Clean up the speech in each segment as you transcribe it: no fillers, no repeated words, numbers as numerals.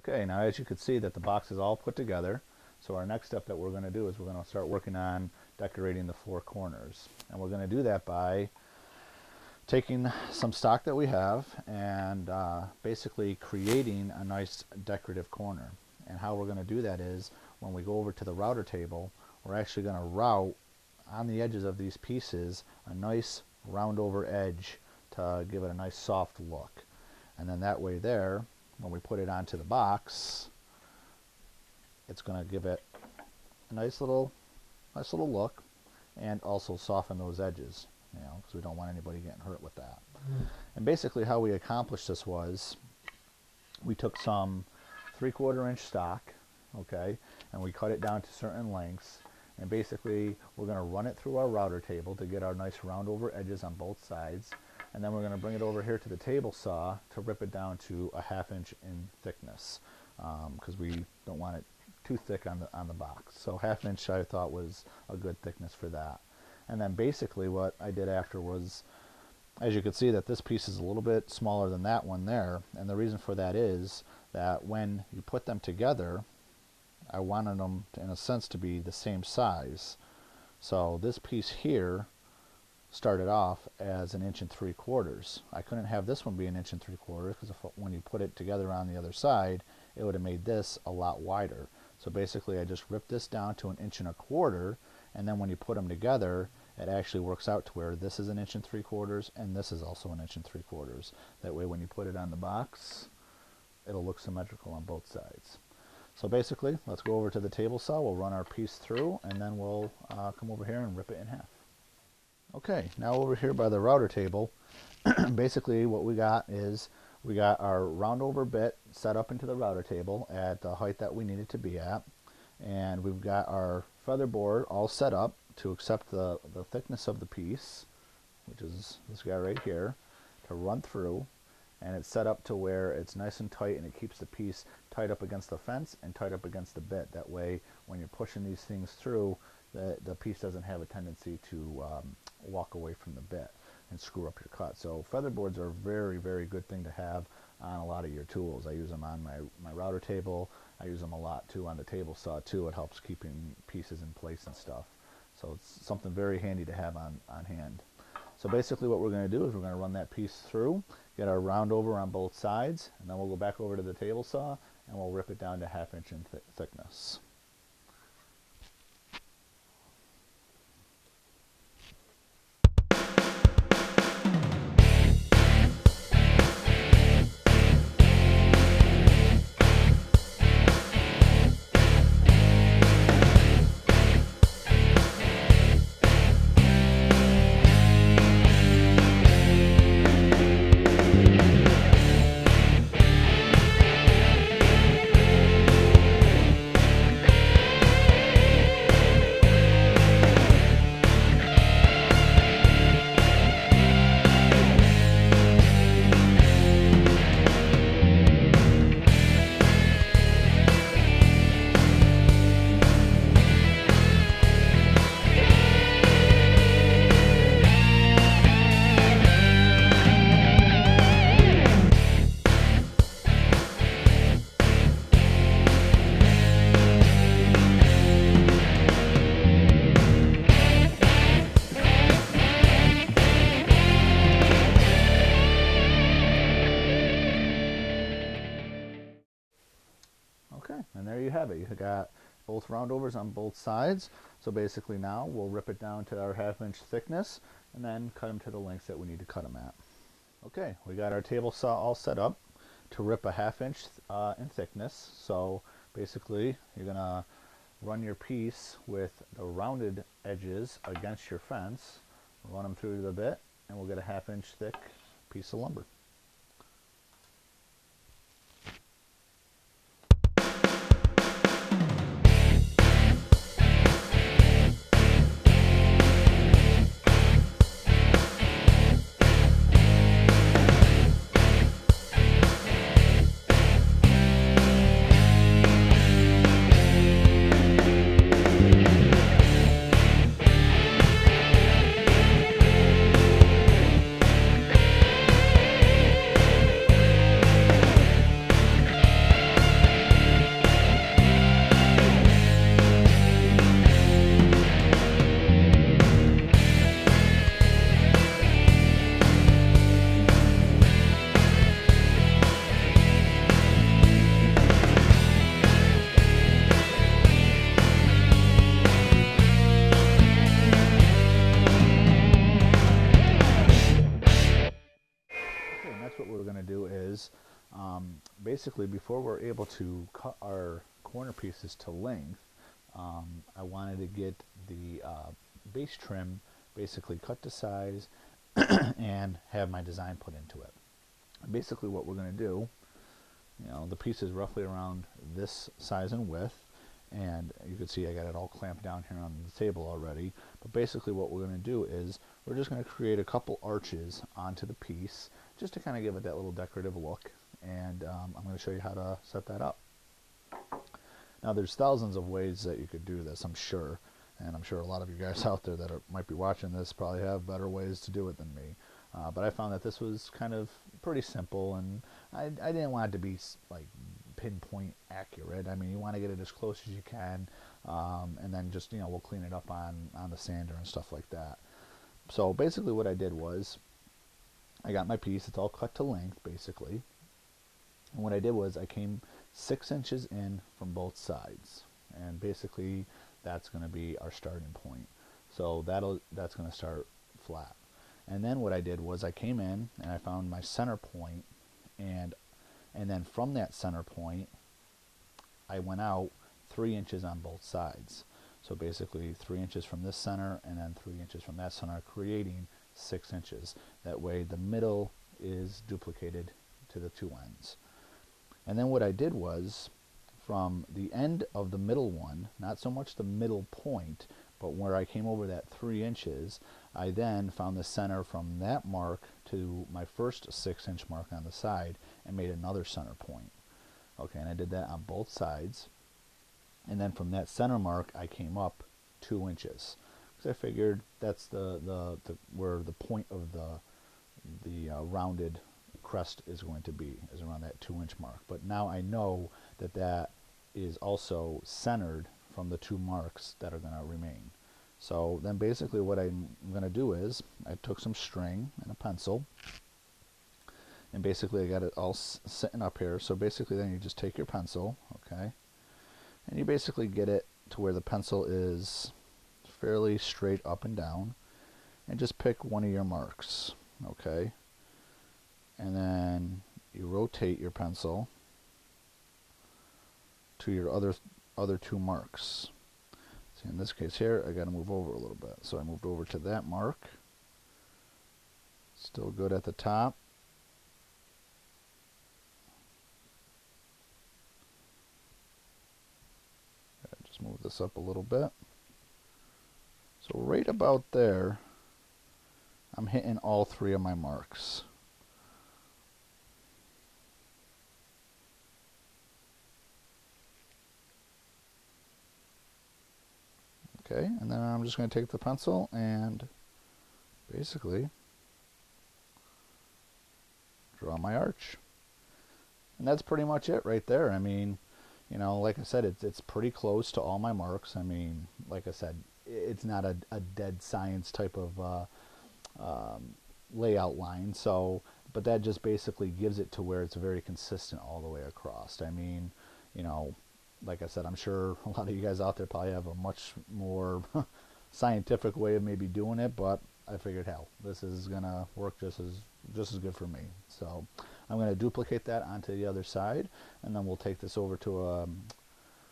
Okay, now as you can see that the box is all put together, so our next step that we're going to do is we're going to start working on decorating the four corners. And we're going to do that by taking some stock that we have and basically creating a nice decorative corner. And how we're going to do that is when we go over to the router table, we're actually going to route on the edges of these pieces a nice round over edge to give it a nice soft look. And then that way there, when we put it onto the box, it's going to give it a nice little look and also soften those edges, you know, because we don't want anybody getting hurt with that. And basically how we accomplished this was we took some 3/4 inch stock, okay, and we cut it down to certain lengths, and basically we're going to run it through our router table to get our nice round over edges on both sides, and then we're going to bring it over here to the table saw to rip it down to a 1/2 inch in thickness, because we don't want it too thick on the box. So 1/2 inch I thought was a good thickness for that. And then basically what I did after was, as you can see that this piece is a little bit smaller than that one there, and the reason for that is that when you put them together, I wanted them to, in a sense, to be the same size. So this piece here started off as 1 3/4 inches. I couldn't have this one be 1 3/4 inches because when you put it together on the other side, it would have made this a lot wider. So basically I just ripped this down to 1 1/4 inches, and then when you put them together, it actually works out to where this is 1 3/4 inches and this is also 1 3/4 inches. That way when you put it on the box, it'll look symmetrical on both sides. So basically, let's go over to the table saw, we'll run our piece through, and then we'll come over here and rip it in half. Okay, now over here by the router table, basically what we got is we got our round over bit set up into the router table at the height that we need it to be at, and we've got our feather board all set up to accept the thickness of the piece, which is this guy right here, to run through, and it's set up to where it's nice and tight and it keeps the piece tight up against the fence and tight up against the bit. That way when you're pushing these things through, the piece doesn't have a tendency to walk away from the bit and screw up your cut. So feather boards are a very, very good thing to have on a lot of your tools. I use them on my router table. I use them a lot too on the table saw too. It helps keeping pieces in place and stuff. So it's something very handy to have on hand. So basically what we're going to do is we're going to run that piece through, get our round over on both sides, and then we'll go back over to the table saw and we'll rip it down to 1/2 inch in thickness. Okay, and there you have it. You got both round overs on both sides. So basically now we'll rip it down to our 1/2 inch thickness and then cut them to the lengths that we need to cut them at. Okay, we got our table saw all set up to rip a 1/2 inch in thickness. So basically you're going to run your piece with the rounded edges against your fence, run them through the bit, and we'll get a 1/2 inch thick piece of lumber. basically before we're able to cut our corner pieces to length, I wanted to get the base trim basically cut to size and have my design put into it. Basically what we're going to do, the piece is roughly around this size and width, and you can see I got it all clamped down here on the table already. But basically what we're going to do is we're just going to create a couple arches onto the piece just to kind of give it that little decorative look, and I'm going to show you how to set that up. Now there's thousands of ways that you could do this, I'm sure, and I'm sure a lot of you guys out there that might be watching this probably have better ways to do it than me. But I found that this was kind of pretty simple, and I didn't want it to be like pinpoint accurate. I mean, you want to get it as close as you can, and then just, we'll clean it up on the sander and stuff like that. So basically what I did was I got my piece, it's all cut to length basically, and what I did was I came 6 inches in from both sides, and basically that's going to be our starting point. So that's going to start flat. And then what I did was I came in and I found my center point, and then from that center point I went out 3 inches on both sides. So basically 3 inches from this center and then 3 inches from that center, creating 6 inches. That way the middle is duplicated to the two ends. And then what I did was, from the end of the middle one, not so much the middle point, but where I came over that 3 inches, I then found the center from that mark to my first 6-inch mark on the side and made another center point. Okay, and I did that on both sides. And then from that center mark, I came up 2 inches, because I figured that's where the point of the rounded crest is going to be, is around that 2-inch mark. But now I know that that is also centered from the 2 marks that are going to remain. So then basically what I'm going to do is I took some string and a pencil, and basically I got it all sitting up here. So basically then you just take your pencil, okay, and you basically get it to where the pencil is fairly straight up and down, and just pick one of your marks, okay, and then you rotate your pencil to your other 2 marks. See, in this case here I got to move over a little bit, so I moved over to that mark, still good at the top. Just move this up a little bit. So right about there I'm hitting all 3 of my marks. Okay, and then I'm just going to take the pencil and basically draw my arch. And that's pretty much it right there. I mean, like I said, it's pretty close to all my marks. I mean, like I said, it's not a dead science type of layout line. So, but that just basically gives it to where it's very consistent all the way across. I mean, like I said, I'm sure a lot of you guys out there probably have a much more scientific way of maybe doing it, but I figured, hell, this is gonna work just as good for me. So I'm gonna duplicate that onto the other side, and then we'll take this over to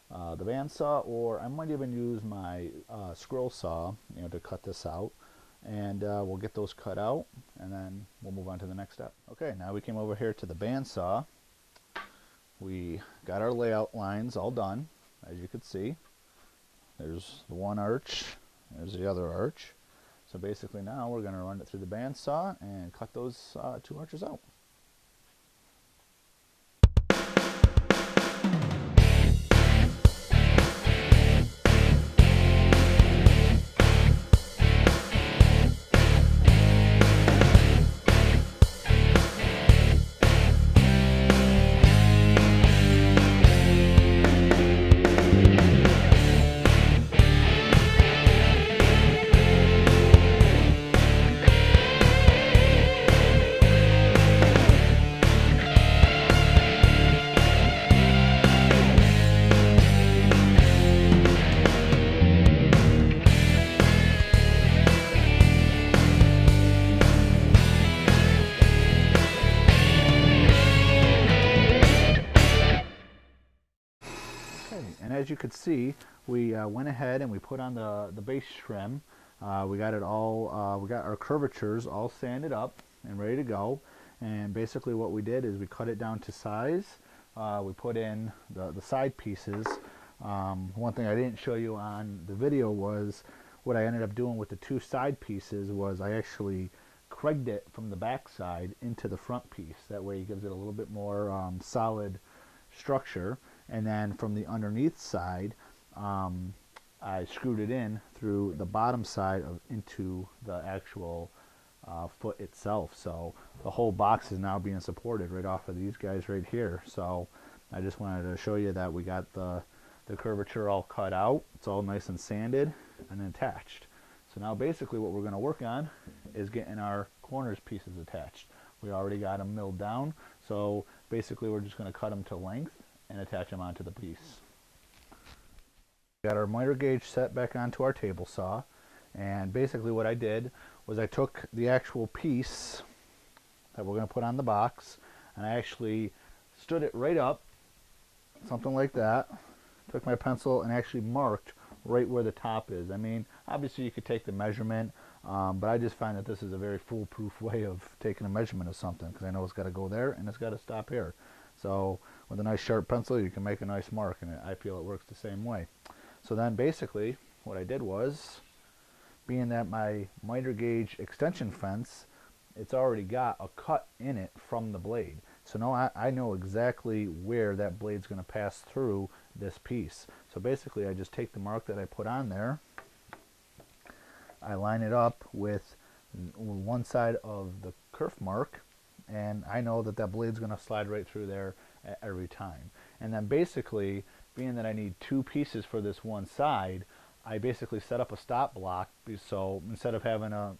the bandsaw, or I might even use my scroll saw, to cut this out, and we'll get those cut out, and then we'll move on to the next step. Okay, now we came over here to the bandsaw. We got our layout lines all done, as you can see. There's the one arch, there's the other arch. So basically now we're going to run it through the bandsaw and cut those 2 arches out. And as you could see, we went ahead and we put on the base trim. We got it all, we got our curvatures all sanded up and ready to go. And basically what we did is we cut it down to size. We put in the side pieces. One thing I didn't show you on the video was what I ended up doing with the two side pieces was I actually cragged it from the back side into the front piece. That way it gives it a little bit more solid structure. And then from the underneath side, I screwed it in through the bottom side into the actual foot itself. So the whole box is now being supported right off of these guys right here. So I just wanted to show you that we got the curvature all cut out. It's all nice and sanded and attached. So now basically what we're going to work on is getting our corners pieces attached. We already got them milled down, so basically we're just going to cut them to length and attach them onto the piece. We got our miter gauge set back onto our table saw, and basically what I did was I took the actual piece that we're going to put on the box and I actually stood it right up, something like that, took my pencil and actually marked right where the top is. I mean, obviously you could take the measurement, but I just find that this is a very foolproof way of taking a measurement of something, because I know it's got to go there and it's got to stop here. So with a nice sharp pencil you can make a nice mark, and I feel it works the same way. So then basically what I did was, being that my miter gauge extension fence, it's already got a cut in it from the blade. So now I know exactly where that blade's going to pass through this piece. So basically I just take the mark that I put on there, I line it up with one side of the kerf mark, and I know that that blade's going to slide right through there every time. And then basically, being that I need two pieces for this one side, I basically set up a stop block, so instead of having a,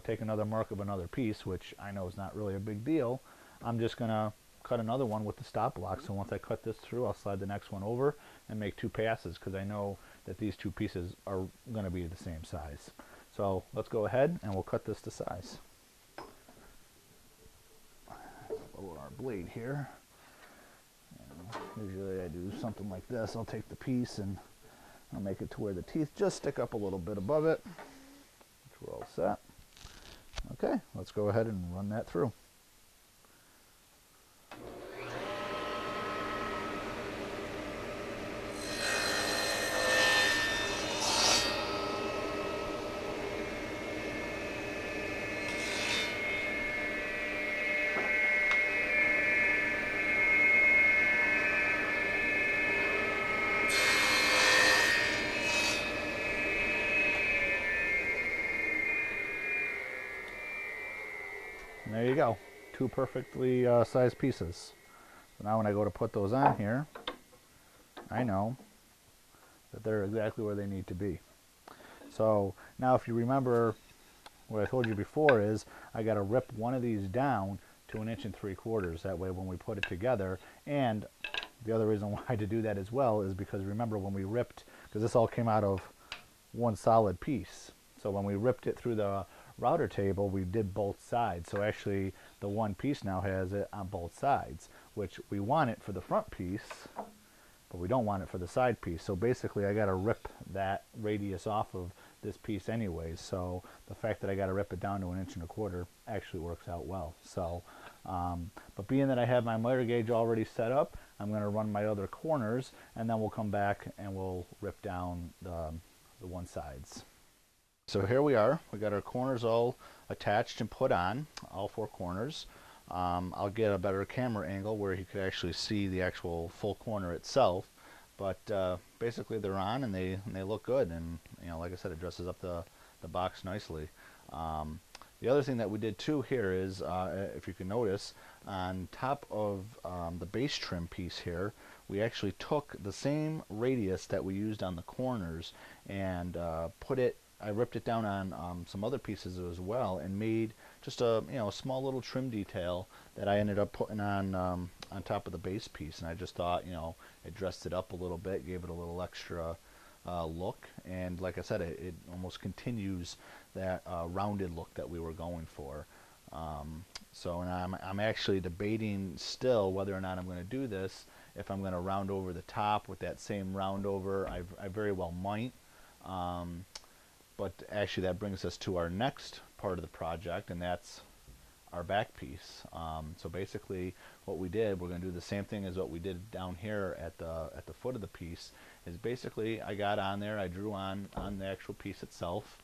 take another mark of another piece, which I know is not really a big deal, I'm just going to cut another one with the stop block. So once I cut this through, I'll slide the next one over and make two passes, because I know that these two pieces are going to be the same size. So let's go ahead and we'll cut this to size. Lower our blade here. And usually I do something like this. I'll take the piece and I'll make it to where the teeth just stick up a little bit above it, which we're all set. Okay, let's go ahead and run that through. And there you go, two perfectly sized pieces. So now when I go to put those on here, I know that they're exactly where they need to be. So now if you remember what I told you before is I got to rip one of these down to 1 3/4 inches. That way when we put it together, and the other reason why to do that as well is because remember when we ripped, because this all came out of one solid piece. So when we ripped it through the router table, we did both sides. So actually the one piece now has it on both sides, which we want it for the front piece, but we don't want it for the side piece. So basically I got to rip that radius off of this piece anyways. So the fact that I got to rip it down to 1 1/4 inches actually works out well. So, but being that I have my miter gauge already set up, I'm going to run my other corners, and then we'll come back and we'll rip down the one sides. So here we are. We got our corners all attached and put on, all four corners. I'll get a better camera angle where you could actually see the actual full corner itself. But basically they're on, and they look good, and like I said, it dresses up the box nicely. The other thing that we did too here is, if you can notice, on top of the base trim piece here, we actually took the same radius that we used on the corners and I ripped it down on some other pieces as well, and made just a small little trim detail that I ended up putting on top of the base piece. And I just thought it dressed it up a little bit, gave it a little extra look, and like I said, it almost continues that rounded look that we were going for. So, and I'm actually debating still whether or not I'm going to do this if I'm going to round over the top with that same round over. I very well might. But actually that brings us to our next part of the project, and that's our back piece. So basically what we did, we're going to do the same thing as what we did down here at the foot of the piece, is basically I got on there, I drew on the actual piece itself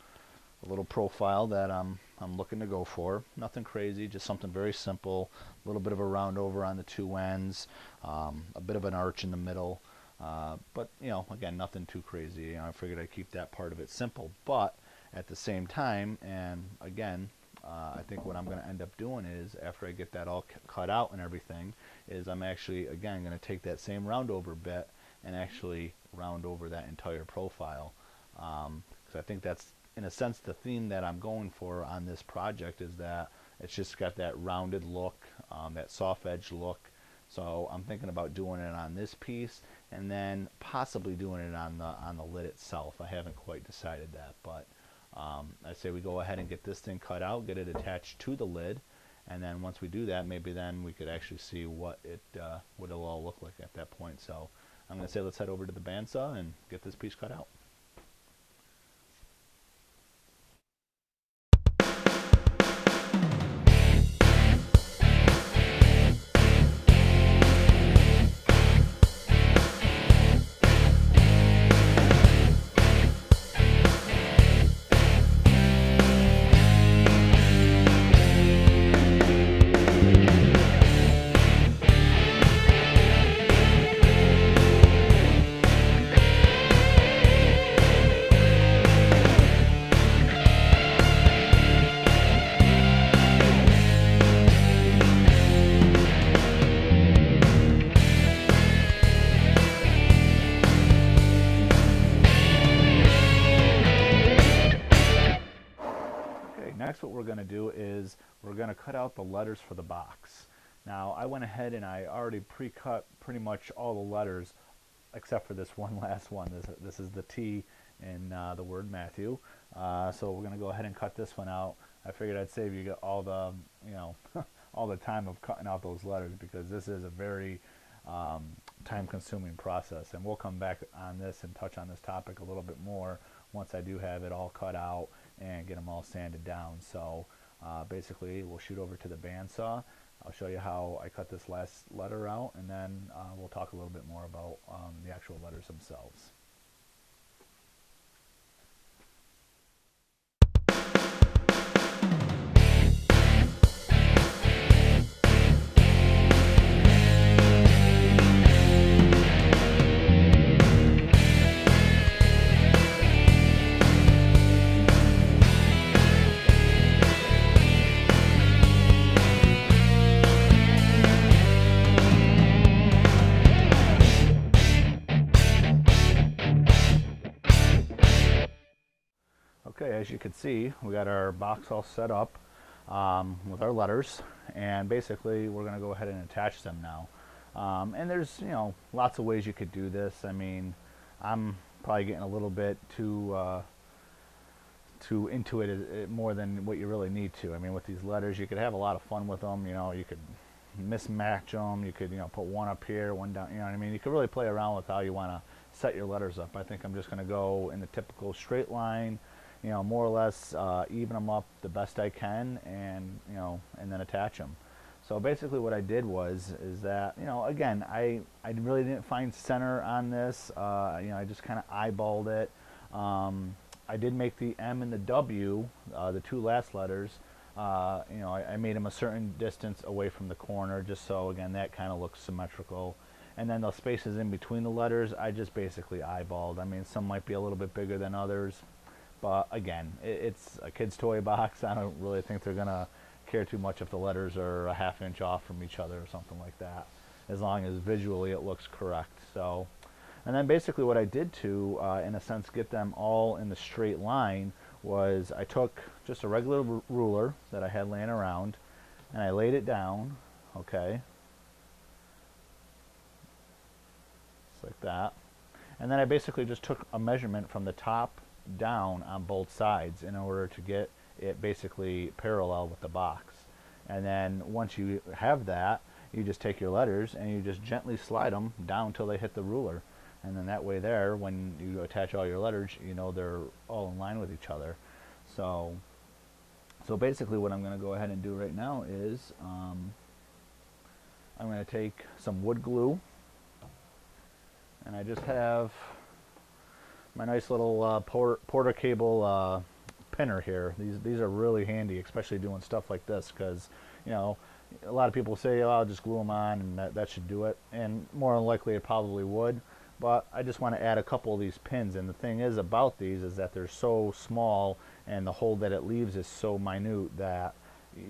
a little profile that I'm looking to go for. Nothing crazy, just something very simple, a little bit of a round over on the two ends, a bit of an arch in the middle, but you know, again, nothing too crazy. You know, I figured I'd keep that part of it simple, but at the same time, and again, I think what I'm going to end up doing is, after I get that all cut out and everything, is I'm actually, again, going to take that same round over bit and actually round over that entire profile. Because I think that's, in a sense, the theme that I'm going for on this project, is that it's just got that rounded look, that soft edge look. So I'm thinking about doing it on this piece, and then possibly doing it on the lid itself. I haven't quite decided that, but I say we go ahead and get this thing cut out, get it attached to the lid, and then once we do that, maybe then we could actually see what it'll all look like at that point. So I'm going to say let's head over to the bandsaw and get this piece cut out. Next, what we're going to do is we're going to cut out the letters for the box. Now, I went ahead and I already pre-cut pretty much all the letters except for this one last one. This is the T in the word Matthew. So we're going to go ahead and cut this one out. I figured I'd save you all the, you know, all the time of cutting out those letters, because this is a very time-consuming process, and we'll come back on this and touch on this topic a little bit more once I do have it all cut out and get them all sanded down. So basically we'll shoot over to the bandsaw. I'll show you how I cut this last letter out, and then we'll talk a little bit more about the actual letters themselves. Okay, as you can see, we got our box all set up with our letters, and basically we're going to go ahead and attach them now. And there's, you know, lots of ways you could do this. I mean, I'm probably getting a little bit too into it more than what you really need to. I mean, with these letters, you could have a lot of fun with them. You know, you could mismatch them. You could, you know, put one up here, one down. You know what I mean? You could really play around with how you want to set your letters up. I think I'm just going to go in the typical straight line. You know, more or less even them up the best I can, and you know, and then attach them. So basically what I did is that, you know, again, I really didn't find center on this. You know, I just kind of eyeballed it. I did make the M and the W, the two last letters, you know, I made them a certain distance away from the corner, just so, again, that kind of looks symmetrical. And then the spaces in between the letters, I just basically eyeballed. I mean, some might be a little bit bigger than others. But again, it's a kid's toy box. I don't really think they're going to care too much if the letters are a ½ inch off from each other or something like that, as long as visually it looks correct. So, and then basically what I did to, in a sense, get them all in the straight line was I took just a regular ruler that I had laying around, and I laid it down, okay, just like that. And then I basically just took a measurement from the top down on both sides in order to get it basically parallel with the box. And then once you have that, you just take your letters and you just gently slide them down till they hit the ruler. And then that way there, when you attach all your letters, you know they're all in line with each other. So basically what I'm going to go ahead and do right now is I'm going to take some wood glue, and I just have my nice little Porter cable pinner here. These are really handy, especially doing stuff like this, because you know a lot of people say, oh, I'll just glue them on and that should do it, and more than likely it probably would, but I just want to add a couple of these pins. And the thing is about these is that they're so small and the hole that it leaves is so minute that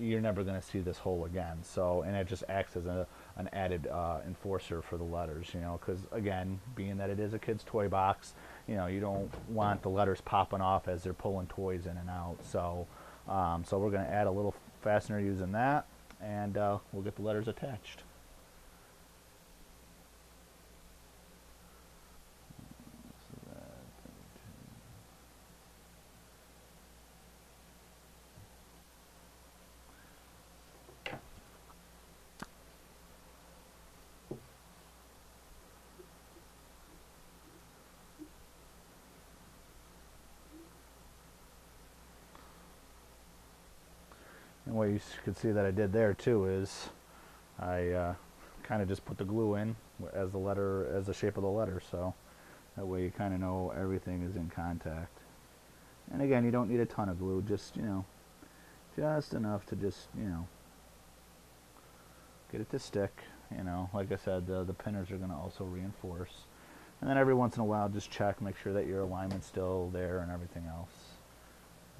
you're never going to see this hole again. So, and it just acts as an added enforcer for the letters, you know, because again, being that it is a kid's toy box, you know, you don't want the letters popping off as they're pulling toys in and out. So so we're going to add a little fastener using that, and we'll get the letters attached. And what you could see that I did there too is I kind of just put the glue in as the shape of the letter, so that way you kind of know everything is in contact. And again, you don't need a ton of glue, just, you know, just enough to just, you know, get it to stick. You know, like I said, the pinners are going to also reinforce. And then every once in a while, just check, make sure that your alignment's still there and everything else.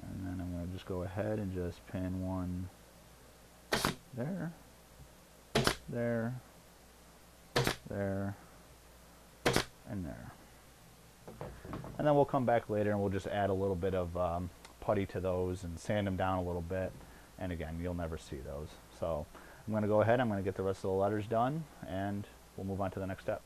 And then I'm going to just go ahead and just pin one there, there, there, and there. And then we'll come back later and we'll just add a little bit of putty to those and sand them down a little bit. And again, you'll never see those. So I'm going to go ahead, I'm going to get the rest of the letters done, and we'll move on to the next step.